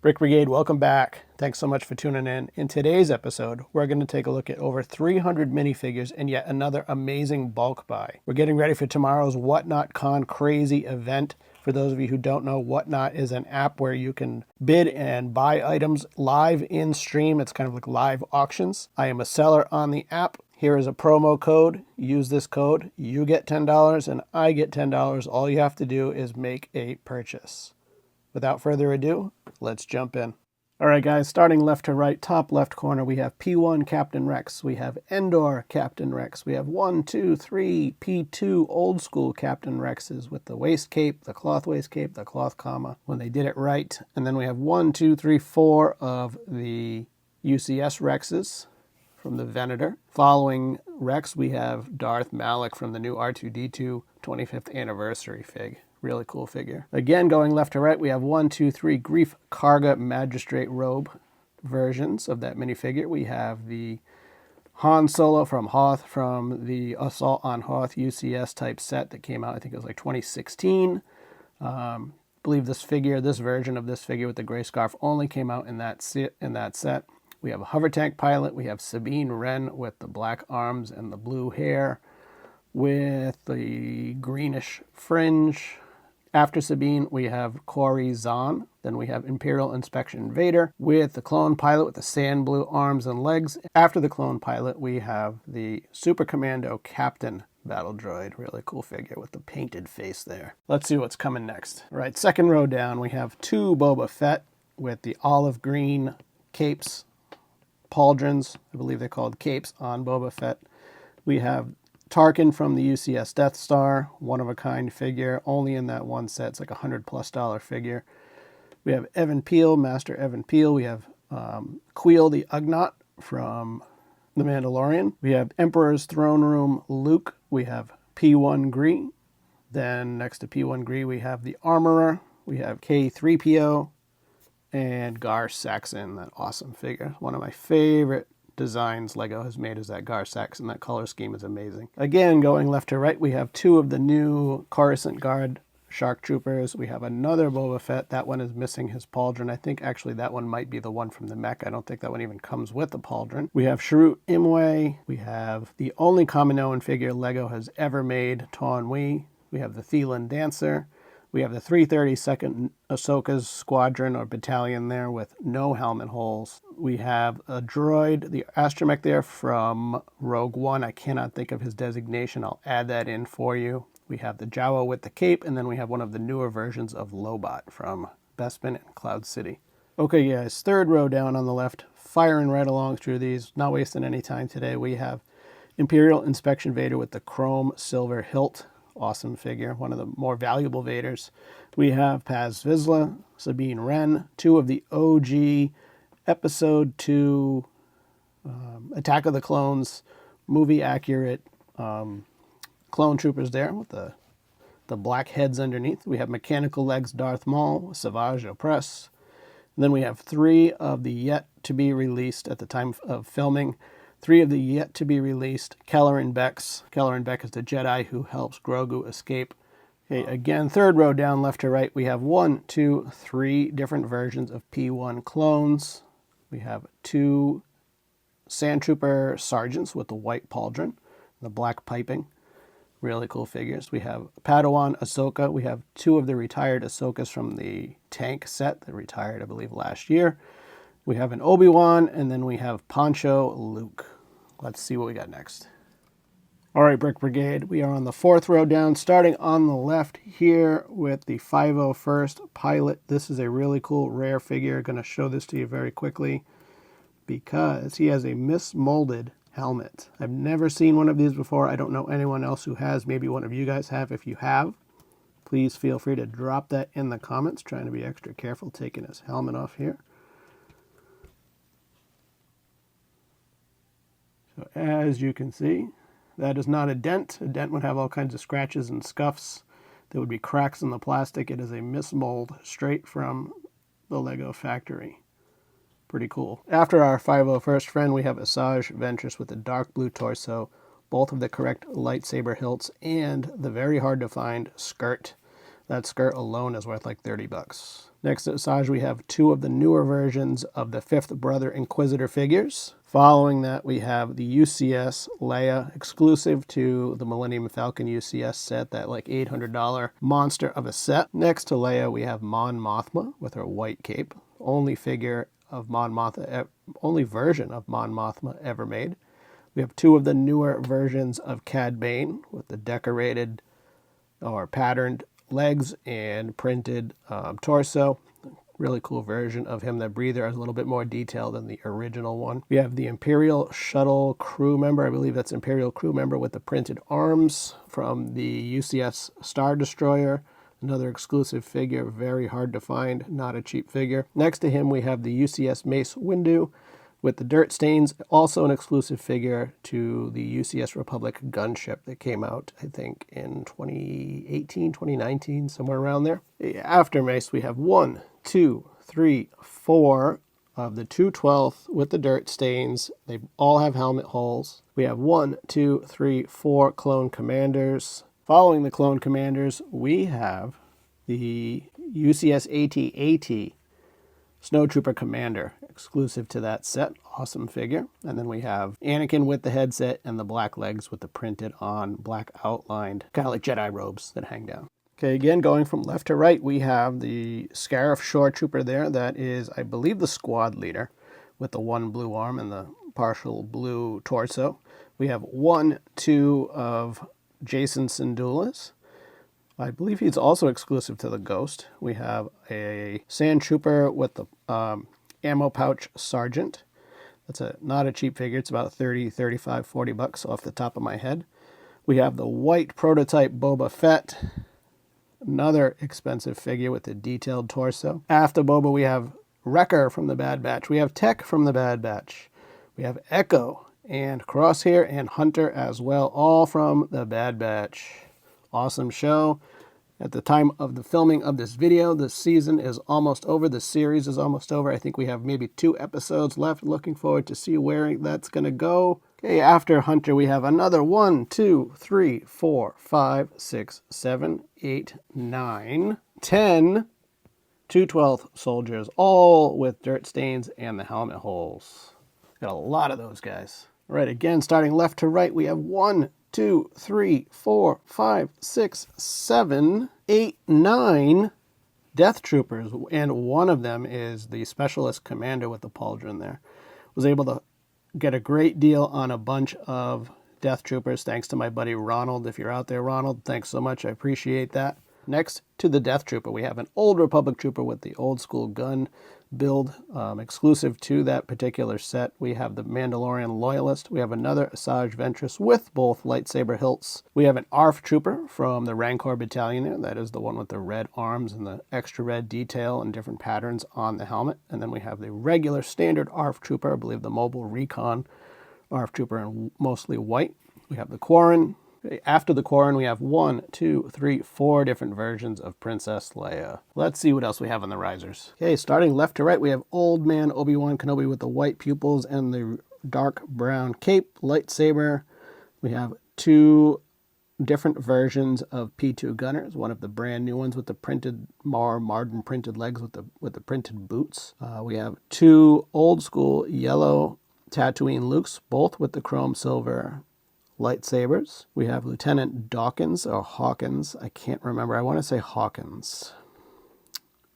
Brick Brigade, welcome back. Thanks so much for tuning in. In today's episode, we're going to take a look at over 300 minifigures and yet another amazing bulk buy. We're getting ready for tomorrow's Whatnot Con crazy event. For those of you who don't know, Whatnot is an app where you can bid and buy items live in stream. It's kind of like live auctions. I am a seller on the app. Here is a promo code. Use this code. You get $10 and I get $10. All you have to do is make a purchase. Without further ado, let's jump in. All right, guys, starting left to right, top left corner, we have P1 Captain Rex. We have Endor Captain Rex. We have 1, 2, 3 P2 old school Captain Rexes with the waist cape, the cloth waist cape, the cloth comma, when they did it right. And then we have 1, 2, 3, 4 of the UCS Rexes from the Venator. Following Rex, we have Darth Malak from the new R2-D2 25th anniversary fig. Really cool figure. Again, going left to right, we have 1, 2, 3 Grief Karga Magistrate Robe versions of that minifigure. We have the Han Solo from Hoth from the Assault on Hoth UCS type set that came out, I think it was like 2016. I believe this version of this figure with the gray scarf only came out in that set. We have a hover tank pilot. We have Sabine Wren with the black arms and the blue hair with the greenish fringe. After Sabine, we have Corey Zahn. Then we have Imperial Inspection Vader with the clone pilot with the sand blue arms and legs. After the clone pilot, we have the Super Commando Captain Battle Droid. Really cool figure with the painted face there. Let's see what's coming next. All right, second row down, we have 2 Boba Fett with the olive green capes, pauldrons, I believe they're called capes on Boba Fett. We have Tarkin from the UCS Death Star, one-of-a-kind figure, only in that one set. It's like $100+ figure. We have Evan Peel, Master Evan Peel. We have Queel the Ugnaught from The Mandalorian. We have Emperor's Throne Room Luke. We have P1 Gree. Then next to P1 Gree, we have the Armorer. We have K3PO and Gar Saxon, that awesome figure. One of my favorite designs Lego has made is that Gar Saxon. That color scheme is amazing. Again, going left to right, we have 2 of the new Coruscant Guard Shark Troopers. We have another Boba Fett. That one is missing his pauldron. I think actually that one might be the one from the mech. I don't think that one even comes with the pauldron. We have Shrut Imwe. We have the only Kaminoan figure Lego has ever made, Taun We. We have the Thelan Dancer. We have the 332nd Ahsoka's squadron or battalion there with no helmet holes. We have a droid, the astromech there from Rogue One. I cannot think of his designation. I'll add that in for you. We have the Jawa with the cape, and then we have one of the newer versions of Lobot from Bespin and Cloud City. Okay, guys, third row down on the left, firing right along through these, not wasting any time today. We have Imperial Inspection Vader with the chrome silver hilt. Awesome figure, one of the more valuable Vaders. We have Paz Vizsla, Sabine Wren, 2 of the OG Episode 2 Attack of the Clones movie accurate clone troopers there with the black heads underneath. We have Mechanical Legs Darth Maul, Savage Opress. And then we have 3 of the yet to be released at the time of filming. 3 of the yet-to-be-released Kelleran Becks. Kelleran Beck is the Jedi who helps Grogu escape. Okay, again, third row down, left to right, we have 1, 2, 3 different versions of P1 clones. We have 2 Sand Trooper Sergeants with the white pauldron, the black piping. Really cool figures. We have Padawan Ahsoka. We have 2 of the retired Ahsokas from the tank set that retired, I believe, last year. We have an Obi-Wan, and then we have Poncho Luke. Let's see what we got next. All right, Brick Brigade, we are on the 4th row down, starting on the left here with the 501st Pilot. This is a really cool, rare figure. Going to show this to you very quickly because he has a mismolded helmet. I've never seen one of these before. I don't know anyone else who has. Maybe one of you guys have. If you have, please feel free to drop that in the comments. Trying to be extra careful taking his helmet off here. So as you can see, that is not a dent. A dent would have all kinds of scratches and scuffs. There would be cracks in the plastic. It is a mismold straight from the Lego factory. Pretty cool. After our 501st friend, we have Asajj Ventress with a dark blue torso, both of the correct lightsaber hilts, and the very hard to find skirt. That skirt alone is worth like 30 bucks. Next at Asajj, we have two of the newer versions of the Fifth Brother Inquisitor figures. Following that, we have the UCS Leia, exclusive to the Millennium Falcon UCS set, that like $800 monster of a set. Next to Leia, we have Mon Mothma with her white cape. Only figure of Mon Mothma, only version of Mon Mothma ever made. We have two of the newer versions of Cad Bane with the decorated or patterned legs and printed torso. Really cool version of him. The breather is a little bit more detailed than the original one. We have the Imperial Shuttle crew member. I believe that's Imperial crew member with the printed arms from the UCS Star Destroyer. Another exclusive figure, very hard to find, not a cheap figure. Next to him, we have the UCS Mace Windu with the dirt stains, also an exclusive figure to the UCS Republic gunship that came out, I think, in 2018, 2019, somewhere around there. After Mace, we have 1, 2, 3, 4 of the 212th with the dirt stains. They all have helmet holes. We have 1, 2, 3, 4 clone commanders. Following the clone commanders, we have the UCS AT-AT Snowtrooper Commander, exclusive to that set. Awesome figure. And then we have Anakin with the headset and the black legs with the printed on black outlined, kind of like Jedi robes that hang down. Okay, again, going from left to right, we have the Scarif Shore Trooper there. That is, I believe, the squad leader with the one blue arm and the partial blue torso. We have 1, 2 of Jason Syndulas. I believe he's also exclusive to the Ghost. We have a Sand Trooper with the ammo pouch Sergeant. That's not a cheap figure. It's about 30, 35, 40 bucks off the top of my head. We have the white prototype Boba Fett. Another expensive figure with a detailed torso. After Boba, we have Wrecker from the Bad Batch. We have Tech from the Bad Batch. We have Echo and Crosshair and Hunter as well, all from the Bad Batch. Awesome show. At the time of the filming of this video, the season is almost over. The series is almost over. I think we have maybe 2 episodes left. Looking forward to see where that's going to go. Okay, after Hunter, we have another 1, 2, 3, 4, 5, 6, 7, 8, 9, 10 212th soldiers, all with dirt stains and the helmet holes. Got a lot of those guys. All right, again, starting left to right, we have 1, 2, 3, 4, 5, 6, 7, 8, 9 Death Troopers, and one of them is the Specialist Commander with the pauldron there. Was able to get a great deal on a bunch of Death Troopers thanks to my buddy Ronald. If you're out there, Ronald, thanks so much. I appreciate that. Next to the Death Trooper, we have an Old Republic Trooper with the old school gun build, exclusive to that particular set. We have the Mandalorian Loyalist. We have another Asajj Ventress with both lightsaber hilts. We have an ARF Trooper from the Rancor Battalion there. That is the one with the red arms and the extra red detail and different patterns on the helmet. And then we have the regular standard ARF Trooper, I believe the Mobile Recon ARF Trooper in mostly white. We have the Quarren. After the Quarren, we have 1, 2, 3, 4 different versions of Princess Leia. Let's see what else we have on the risers. Okay, starting left to right, we have Old Man Obi-Wan Kenobi with the white pupils and the dark brown cape, lightsaber. We have 2 different versions of P2 Gunners, one of the brand new ones with the printed, more modern printed legs with the printed boots. We have 2 old school yellow Tatooine Lukes, both with the chrome silver lightsabers. We have Lieutenant Dawkins or Hawkins. I can't remember. I want to say Hawkins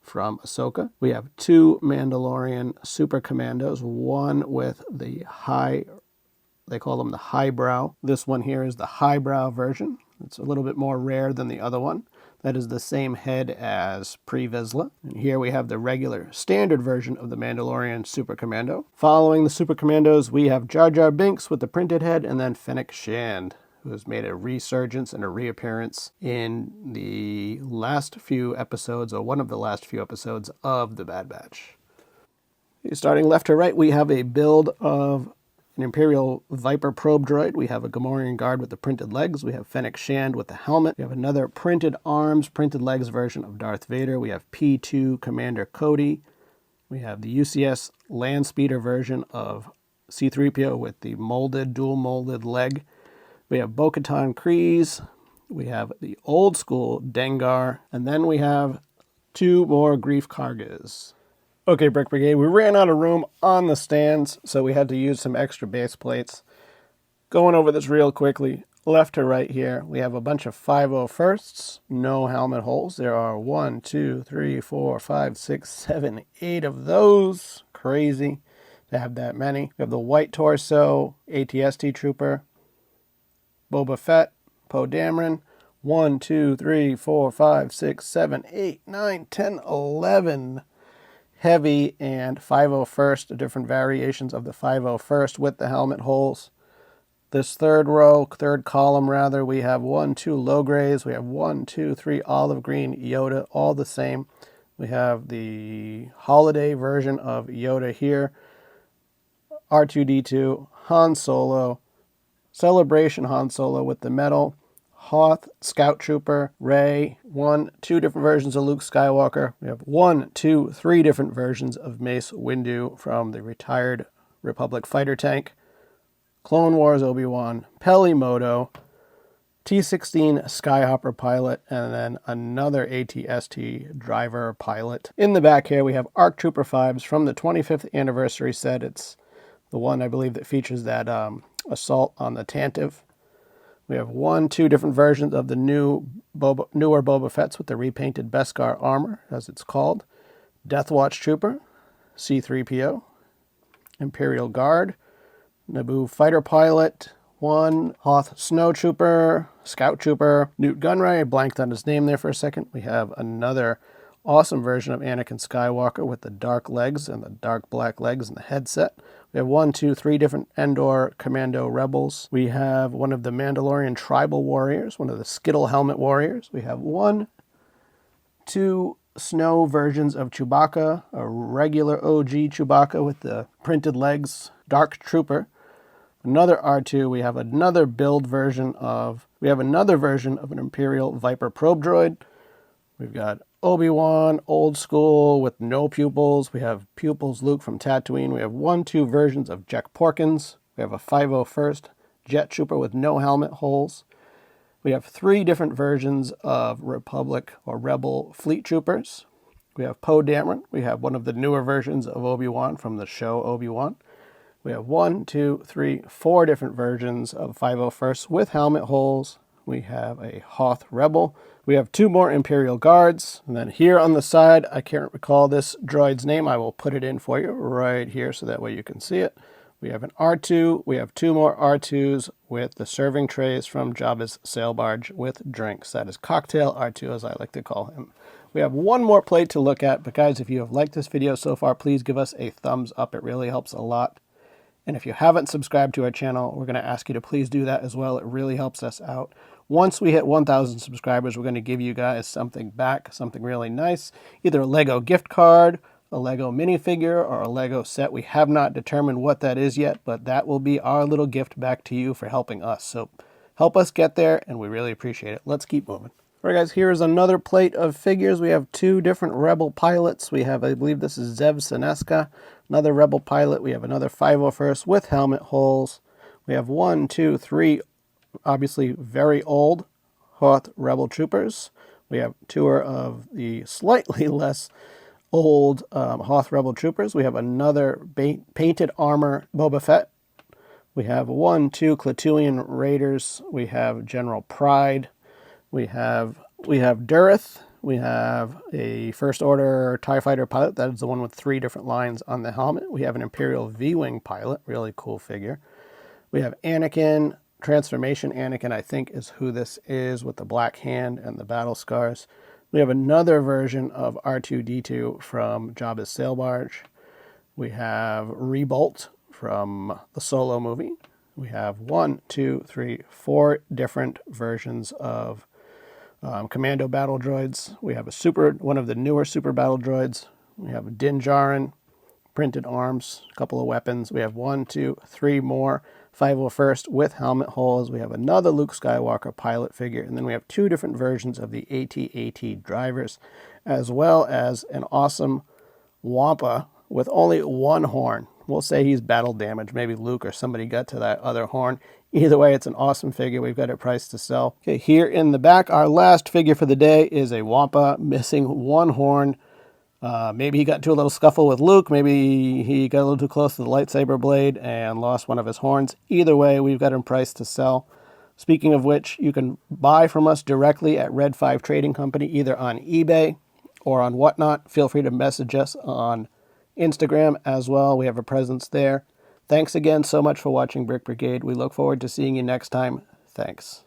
from Ahsoka. We have 2 Mandalorian Super Commandos, one with the they call them the highbrow. This one here is the highbrow version. It's a little bit more rare than the other one. That is the same head as Pre Vizsla. And here we have the regular standard version of the Mandalorian Super Commando. Following the Super Commandos, we have Jar Jar Binks with the printed head, and then Fennec Shand, who has made a resurgence and a reappearance in the last few episodes, or one of the last few episodes of The Bad Batch. Starting left to right, we have a build of an Imperial Viper probe droid. We have a Gamorrean guard with the printed legs. We have Fennec Shand with the helmet. We have another printed arms, printed legs version of Darth Vader. We have P2 Commander Cody. We have the UCS land speeder version of C-3PO with the molded, dual molded leg. We have Bo-Katan Kryze We have the old school Dengar, and then we have 2 more Grief Kargas. Okay, Brick Brigade, we ran out of room on the stands, so we had to use some extra base plates. Going over this real quickly, left to right here, we have a bunch of 501sts, no helmet holes. There are 1, 2, 3, 4, 5, 6, 7, 8 of those. Crazy to have that many. We have the White Torso, ATST Trooper, Boba Fett, Poe Dameron. 1, 2, 3, 4, 5, 6, 7, 8, 9, 10, 11 heavy and 501st, different variations of the 501st with the helmet holes. This third column, we have 1, 2 low grays. We have 1, 2, 3 olive green Yoda, all the same. We have the holiday version of Yoda here. R2-D2, Han Solo, Celebration Han Solo with the medal, Hoth, Scout Trooper, Rey, 1, 2 different versions of Luke Skywalker. We have 1, 2, 3 different versions of Mace Windu from the retired Republic fighter tank. Clone Wars Obi-Wan, Pelimoto, T-16 Skyhopper pilot, and then another AT-ST driver pilot. In the back here, we have ARC Trooper 5s from the 25th anniversary set. It's the one, I believe, that features that assault on the Tantive. We have 1, 2 different versions of the newer Boba Fett's with the repainted Beskar armor, as it's called. Death Watch Trooper, C-3PO, Imperial Guard, Naboo Fighter Pilot, 1, Hoth Snow Trooper, Scout Trooper, Newt Gunray. I blanked on his name there for a second. We have another awesome version of Anakin Skywalker with the dark legs and the dark black legs and the headset. We have 1, 2, 3 different Endor Commando Rebels. We have one of the Mandalorian Tribal Warriors, one of the Skittle Helmet Warriors. We have 1, 2 snow versions of Chewbacca, a regular OG Chewbacca with the printed legs, Dark Trooper. Another R2, we have another version of an Imperial Viper probe droid. We've got Obi-Wan, old school with no pupils. We have pupils Luke from Tatooine. We have 1, 2 versions of Jack Porkins. We have a 501st Jet Trooper with no helmet holes. We have 3 different versions of Republic or Rebel Fleet Troopers. We have Poe Dameron. We have one of the newer versions of Obi-Wan from the show Obi-Wan. We have 1, 2, 3, 4 different versions of 501st with helmet holes. We have a Hoth Rebel. We have 2 more Imperial Guards. And then here on the side, I can't recall this droid's name. I will put it in for you right here so that way you can see it. We have an R2. We have 2 more R2s with the serving trays from Jabba's sail barge with drinks. That is Cocktail R2, as I like to call him. We have 1 more plate to look at. But guys, if you have liked this video so far, please give us a thumbs up. It really helps a lot. And if you haven't subscribed to our channel, we're going to ask you to please do that as well. It really helps us out. Once we hit 1,000 subscribers, we're going to give you guys something back, something really nice. Either a Lego gift card, a Lego minifigure, or a Lego set. We have not determined what that is yet, but that will be our little gift back to you for helping us. So help us get there, and we really appreciate it. Let's keep moving. All right, guys, here's another plate of figures. We have 2 different Rebel pilots. We have, I believe this is Zev Seneska, another Rebel pilot. We have another 501st with helmet holes. We have 1, 2, 3, obviously very old Hoth Rebel Troopers. We have 2 of the slightly less old Hoth Rebel Troopers. We have another painted armor Boba Fett. We have 1, 2 Klatooinian Raiders. We have General Pride. We have Durith. We have a First Order TIE Fighter pilot. That is the one with 3 different lines on the helmet. We have an Imperial V-Wing pilot. Really cool figure. We have Anakin. Transformation Anakin, I think, is who this is with the black hand and the battle scars. We have another version of R2-D2 from Jabba's sail barge. We have Rebolt from the Solo movie. We have 1, 2, 3, 4 different versions of Commando battle droids. We have one of the newer super battle droids. We have Din Djarin, printed arms, a couple of weapons. We have 1, 2, 3 more 501st with helmet holes. We have another Luke Skywalker pilot figure, and then we have 2 different versions of the AT-AT drivers, as well as an awesome Wampa with only 1 horn. We'll say he's battle damaged. Maybe Luke or somebody got to that other horn. Either way, it's an awesome figure. We've got it priced to sell. Okay, here in the back, our last figure for the day is a Wampa missing one horn. Maybe he got into a little scuffle with Luke. Maybe he got a little too close to the lightsaber blade and lost one of his horns. Either way, we've got him priced to sell. Speaking of which, you can buy from us directly at Red 5 Trading Company, either on eBay or on Whatnot. Feel free to message us on Instagram as well. We have a presence there. Thanks again so much for watching Brick Brigade. We look forward to seeing you next time. Thanks.